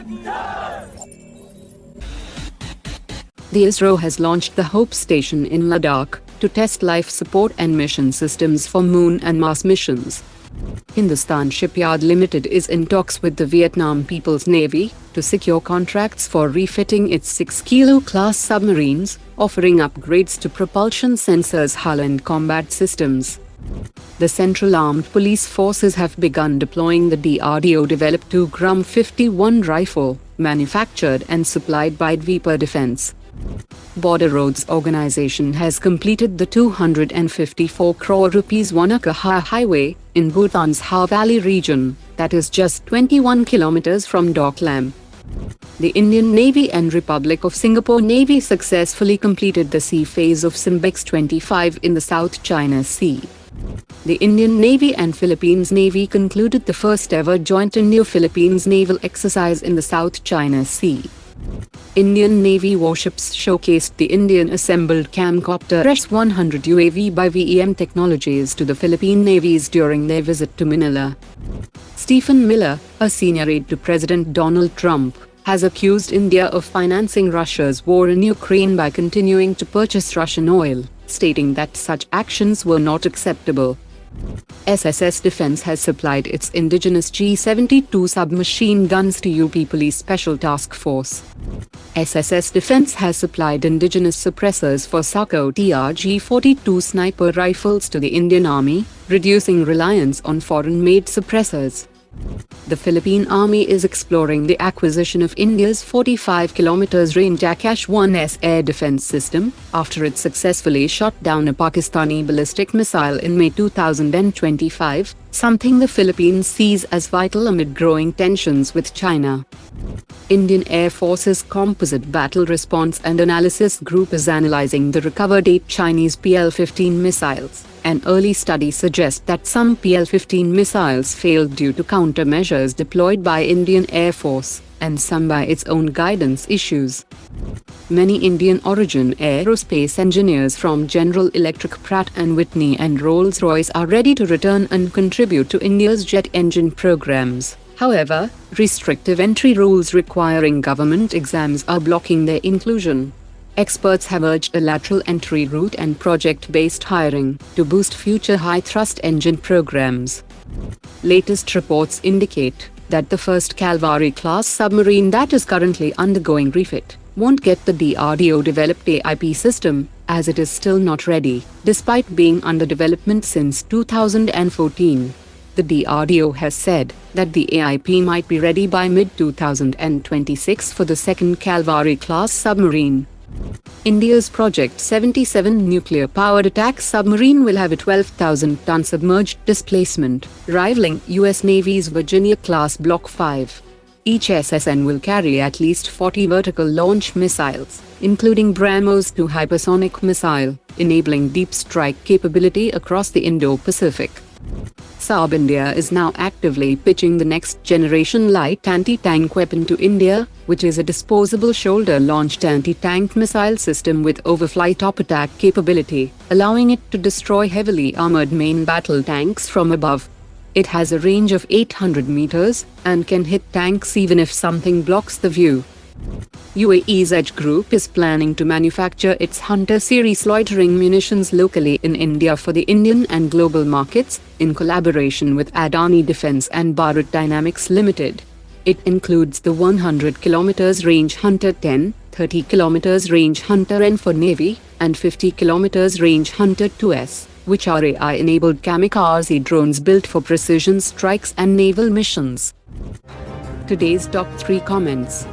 The ISRO has launched the Hope Station in Ladakh to test life support and mission systems for Moon and Mars missions. Hindustan Shipyard Limited is in talks with the Vietnam People's Navy to secure contracts for refitting its 6-kilo class submarines, offering upgrades to propulsion sensors, hull and combat systems. The Central Armed Police Forces have begun deploying the DRDO-developed 2-51 rifle, manufactured and supplied by UP Defence. Border Roads Organization has completed the 254 crore rupees Wanakha-Haa highway in Bhutan's Ha Valley region, that is just 21 kilometers from Doklam. The Indian Navy and Republic of Singapore Navy successfully completed the Sea Phase of SIMBEX-25 in the South China Sea. The Indian Navy and Philippines Navy concluded the first-ever joint Indo-Philippines naval exercise in the South China Sea. Indian Navy warships showcased the Indian-assembled Camcopter S-100 UAV by VEM Technologies to the Philippine navies during their visit to Manila. Stephen Miller, a senior aide to President Donald Trump, has accused India of financing Russia's war in Ukraine by continuing to purchase Russian oil, stating that such actions were not acceptable. SSS Defence has supplied its indigenous G72 submachine guns to UP Police Special Task Force. SSS Defence has supplied indigenous suppressors for SAKO G42 sniper rifles to the Indian Army, reducing reliance on foreign-made suppressors. The Philippine Army is exploring the acquisition of India's 45 km range Akash-1S air defense system, after it successfully shot down a Pakistani ballistic missile in May 2025, something the Philippines sees as vital amid growing tensions with China. Indian Air Force's Composite Battle Response and Analysis Group is analyzing the recovered 8 Chinese PL-15 missiles. An early study suggests that some PL-15 missiles failed due to countermeasures deployed by Indian Air Force, and some by its own guidance issues. Many Indian-origin aerospace engineers from General Electric, Pratt & Whitney and Rolls-Royce are ready to return and contribute to India's jet engine programs. However, restrictive entry rules requiring government exams are blocking their inclusion. Experts have urged a lateral entry route and project-based hiring to boost future high-thrust engine programs. Latest reports indicate that the first Calvary-class submarine that is currently undergoing refit won't get the DRDO-developed AIP system, as it is still not ready, despite being under development since 2014. The DRDO has said that the AIP might be ready by mid-2026 for the second Calvary-class submarine. India's Project-77 nuclear-powered attack submarine will have a 12,000-ton submerged displacement, rivaling U.S. Navy's Virginia-class Block 5. Each SSN will carry at least 40 vertical launch missiles, including BrahMos 2 hypersonic missile, enabling deep strike capability across the Indo-Pacific. Saab India is now actively pitching the next-generation light anti-tank weapon to India, which is a disposable shoulder-launched anti-tank missile system with overflight top attack capability, allowing it to destroy heavily armored main battle tanks from above. It has a range of 800 meters and can hit tanks even if something blocks the view. UAE's Edge Group is planning to manufacture its Hunter series loitering munitions locally in India for the Indian and global markets, in collaboration with Adani Defence and Bharat Dynamics Limited. It includes the 100 km range Hunter 10, 30 km range Hunter N for Navy, and 50 km range Hunter 2S, which are AI-enabled kamikaze drones built for precision strikes and naval missions. Today's top 3 comments.